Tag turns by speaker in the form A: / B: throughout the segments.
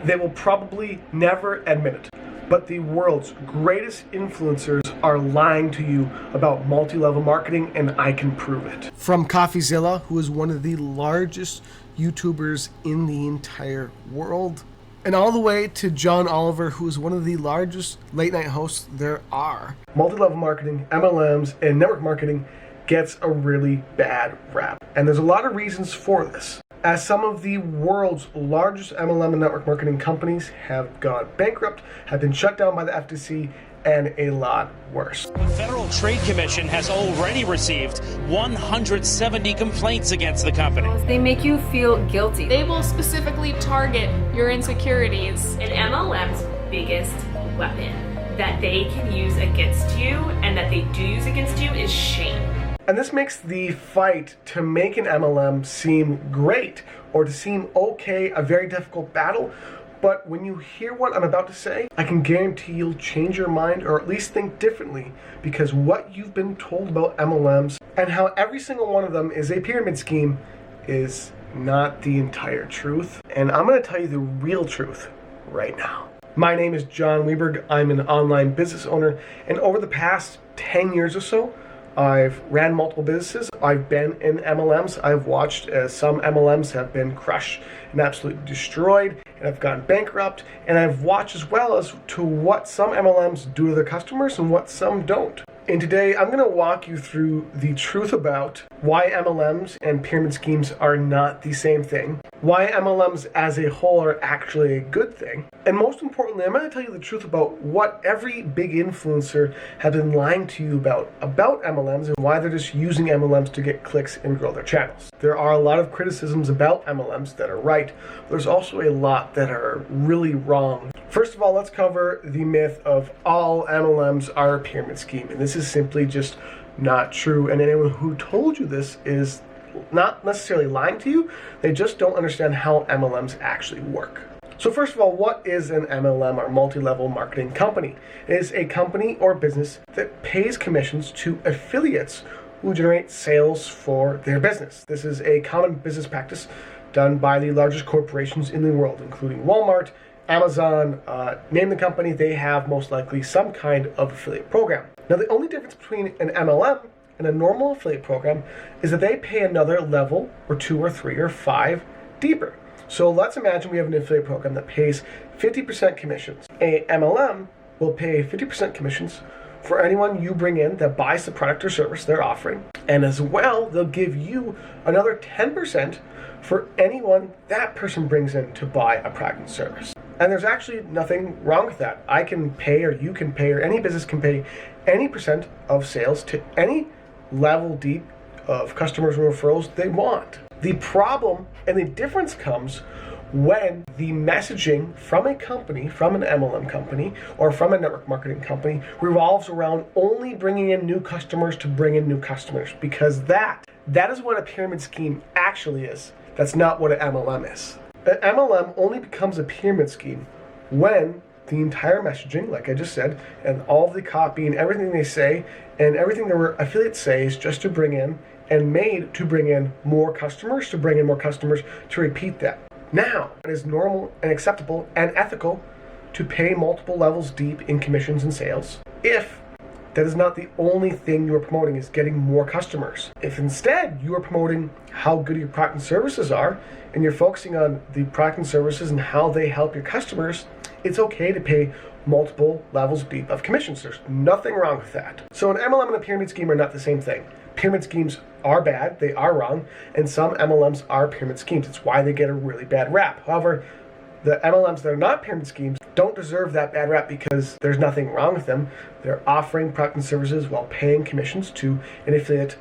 A: They will probably never admit it, but the world's greatest influencers are lying to you about multi-level marketing, and I can prove it. From CoffeeZilla, who is one of the largest YouTubers in the entire world, and all the way to John Oliver, who is one of the largest late night hosts there are. Multi-level marketing, MLMs, and network marketing gets a really bad rap. And there's a lot of reasons for this, as some of the world's largest MLM and network marketing companies have gone bankrupt, have been shut down by the FTC, and a lot worse.
B: The Federal Trade Commission has already received 170 complaints against the company.
C: They make you feel guilty.
D: They will specifically target your insecurities.
E: An MLM's biggest weapon that they can use against you and that they do use against you is shame.
A: And this makes the fight to make an MLM seem great or to seem okay a very difficult battle. But when you hear what I'm about to say, I can guarantee you'll change your mind or at least think differently, because what you've been told about MLMs and how every single one of them is a pyramid scheme is not the entire truth. And I'm going to tell you the real truth right now. My name is Jon Weberg. I'm an online business owner, and over the past 10 years or so, I've ran multiple businesses. I've been in MLMs. I've watched as some MLMs have been crushed and absolutely destroyed, and I've gone bankrupt. And I've watched as well as to what some MLMs do to their customers and what some don't. And today I'm going to walk you through the truth about why MLMs and pyramid schemes are not the same thing, why MLMs as a whole are actually a good thing, and most importantly, I'm going to tell you the truth about what every big influencer has been lying to you about MLMs and why they're just using MLMs to get clicks and grow their channels. There are a lot of criticisms about MLMs that are right. There's also a lot that are really wrong. First of all, let's cover the myth of all MLMs are a pyramid scheme. And this is simply just not true. And anyone who told you this is not necessarily lying to you. They just don't understand how MLMs actually work. So first of all, what is an MLM, or multi-level marketing company? It is a company or business that pays commissions to affiliates who generate sales for their business. This is a common business practice done by the largest corporations in the world, including Walmart, Amazon, name the company, they have most likely some kind of affiliate program. Now, the only difference between an MLM and a normal affiliate program is that they pay another level or 2 or 3 or 5 deeper. So let's imagine we have an affiliate program that pays 50% commissions. A MLM will pay 50% commissions for anyone you bring in that buys the product or service they're offering. And as well, they'll give you another 10% for anyone that person brings in to buy a product and service. And there's actually nothing wrong with that. I can pay, or you can pay, or any business can pay any percent of sales to any level deep of customers and referrals they want. The problem and the difference comes when the messaging from a company, from an MLM company, or from a network marketing company revolves around only bringing in new customers to bring in new customers, because that is what a pyramid scheme actually is. That's not what an MLM is. An MLM only becomes a pyramid scheme when the entire messaging, like I just said, and all of the copy and everything they say and everything their affiliates say is just to bring in and made to bring in more customers, to bring in more customers, to repeat that. Now, it is normal and acceptable and ethical to pay multiple levels deep in commissions and sales if that is not the only thing you are promoting, is getting more customers. If instead you are promoting how good your product and services are, and you're focusing on the product and services and how they help your customers, it's okay to pay multiple levels deep of commissions. There's nothing wrong with that. So an MLM and a pyramid scheme are not the same thing. Pyramid schemes are bad, they are wrong, and some MLMs are pyramid schemes. It's why they get a really bad rap. However, the MLMs that are not pyramid schemes don't deserve that bad rap because there's nothing wrong with them. They're offering product and services while paying commissions to an affiliate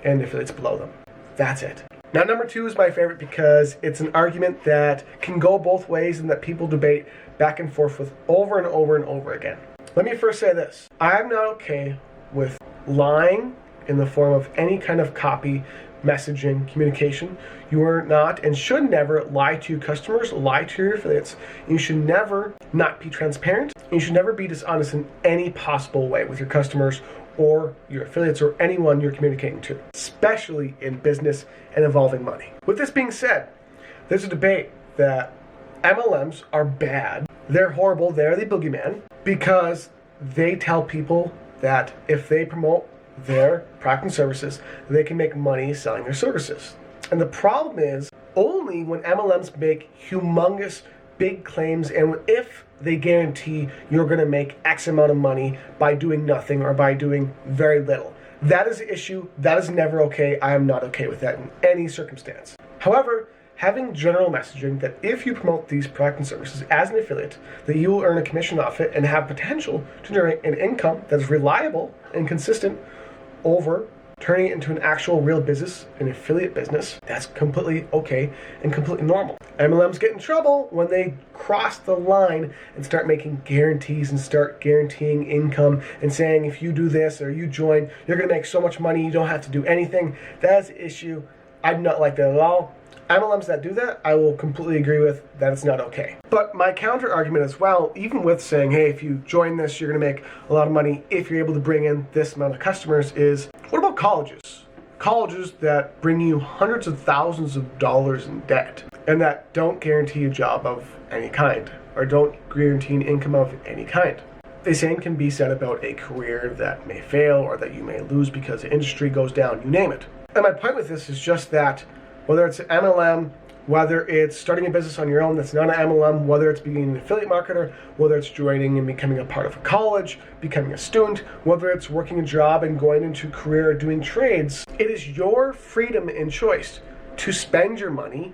A: and affiliates below them. That's it. Now, number 2 is my favorite because it's an argument that can go both ways and that people debate back and forth with over and over and over again. Let me first say this. I'm not okay with lying in the form of any kind of copy, messaging, communication. You are not and should never lie to your customers, lie to your affiliates. You should never not be transparent. You should never be dishonest in any possible way with your customers or your affiliates or anyone you're communicating to, especially in business and involving money. With this being said, there's a debate that MLMs are bad. They're horrible. They're the boogeyman because they tell people that if they promote their product and services, they can make money selling their services. And the problem is only when MLMs make humongous big claims and if they guarantee you're going to make X amount of money by doing nothing or by doing very little. That is the issue. That is never okay. I am not okay with that in any circumstance. However, having general messaging that if you promote these products and services as an affiliate, that you will earn a commission off it and have potential to generate an income that is reliable and consistent over turning it into an actual real business, an affiliate business, that's completely okay and completely normal. MLMs get in trouble when they cross the line and start making guarantees and start guaranteeing income and saying if you do this or you join, you're going to make so much money, you don't have to do anything. That's the issue. I do not like that at all. MLMs that do that, I will completely agree with that it's not okay. But my counter argument as well, even with saying, hey, if you join this, you're going to make a lot of money if you're able to bring in this amount of customers is, what about colleges? Colleges that bring you hundreds of thousands of dollars in debt and that don't guarantee a job of any kind or don't guarantee an income of any kind. The same can be said about a career that may fail or that you may lose because the industry goes down, you name it. And my point with this is just that whether it's an MLM, whether it's starting a business on your own that's not an MLM, whether it's being an affiliate marketer, whether it's joining and becoming a part of a college, becoming a student, whether it's working a job and going into a career or doing trades, it is your freedom and choice to spend your money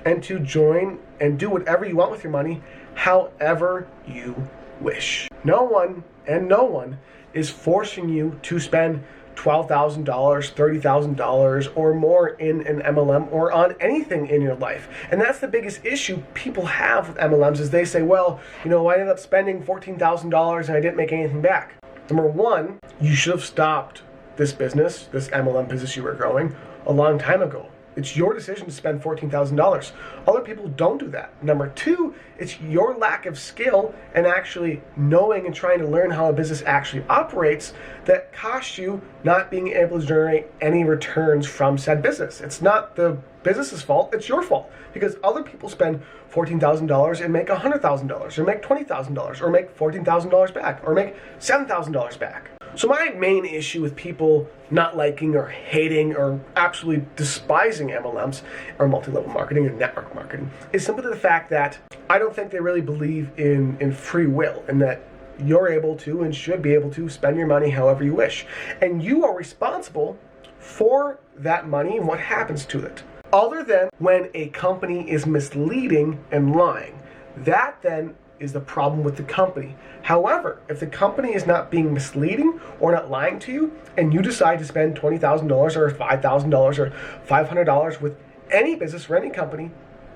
A: and to join and do whatever you want with your money however you wish. No one is forcing you to spend $12,000, $30,000 or more in an MLM or on anything in your life. And that's the biggest issue people have with MLMs is they say, well, you know, I ended up spending $14,000 and I didn't make anything back. Number one, you should have stopped this business, this MLM business you were growing, a long time ago. It's your decision to spend $14,000. Other people don't do that. Number two, it's your lack of skill and actually knowing and trying to learn how a business actually operates that costs you not being able to generate any returns from said business. It's not the business's fault, it's your fault. Because other people spend $14,000 and make $100,000 or make $20,000 or make $14,000 back or make $7,000 back. So my main issue with people not liking or hating or absolutely despising MLMs or multi-level marketing or network marketing is simply the fact that I don't think they really believe in free will and that you're able to and should be able to spend your money however you wish. And you are responsible for that money and what happens to it. Other than when a company is misleading and lying. That then is the problem with the company. However, if the company is not being misleading or not lying to you, and you decide to spend $20,000 or $5,000 or $500 with any business or any company,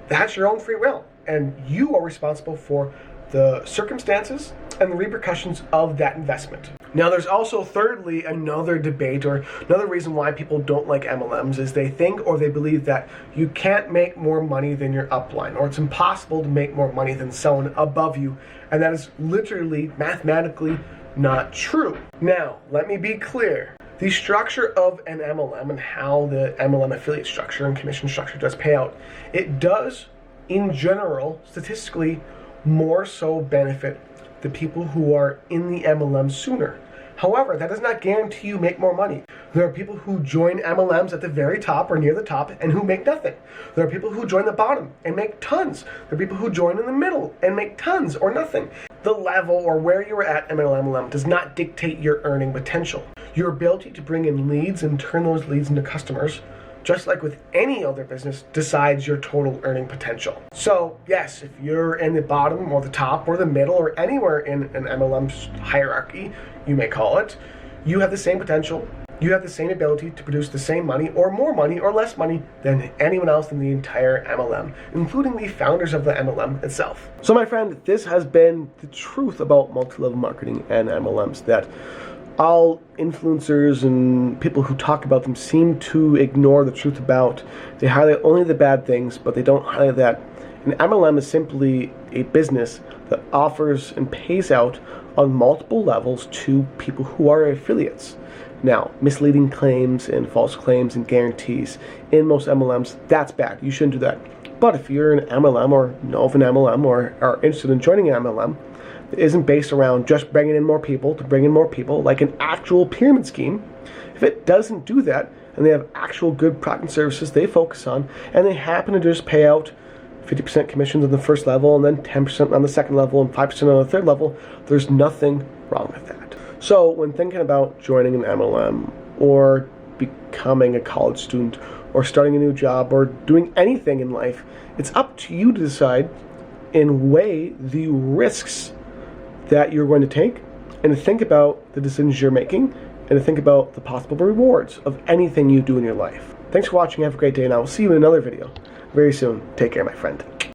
A: that's your own free will. And you are responsible for the circumstances and the repercussions of that investment. Now, there's also thirdly another debate or another reason why people don't like MLMs is they think or they believe that you can't make more money than your upline, or it's impossible to make more money than someone above you, and that is literally mathematically not true. Now, let me be clear. The structure of an MLM and how the MLM affiliate structure and commission structure does pay out, it does, in general, statistically, more so benefit the people who are in the MLM sooner. However, that does not guarantee you make more money. There are people who join MLMs at the very top or near the top and who make nothing. There are people who join the bottom and make tons. There are people who join in the middle and make tons or nothing. The level or where you are at MLM does not dictate your earning potential. Your ability to bring in leads and turn those leads into customers, just like with any other business, decides your total earning potential. So yes, if you're in the bottom or the top or the middle or anywhere in an MLM hierarchy, you may call it, you have the same potential, you have the same ability to produce the same money or more money or less money than anyone else in the entire MLM, including the founders of the MLM itself. So my friend, this has been the truth about multi-level marketing and MLMs, that all influencers and people who talk about them seem to ignore the truth about. They highlight only the bad things, but they don't highlight that an MLM is simply a business that offers and pays out on multiple levels to people who are affiliates. Now, misleading claims and false claims and guarantees in most MLMs, that's bad. You shouldn't do that. But if you're an MLM or know of an MLM or are interested in joining an MLM that isn't based around just bringing in more people to bring in more people, like an actual pyramid scheme, if it doesn't do that and they have actual good product and services they focus on, and they happen to just pay out 50% commissions on the first level and then 10% on the second level and 5% on the third level, there's nothing wrong with that. So when thinking about joining an MLM or becoming a college student or starting a new job or doing anything in life, it's up to you to decide and weigh the risks that you're going to take and to think about the decisions you're making and to think about the possible rewards of anything you do in your life. Thanks for watching. Have a great day, and I will see you in another video very soon. Take care, my friend.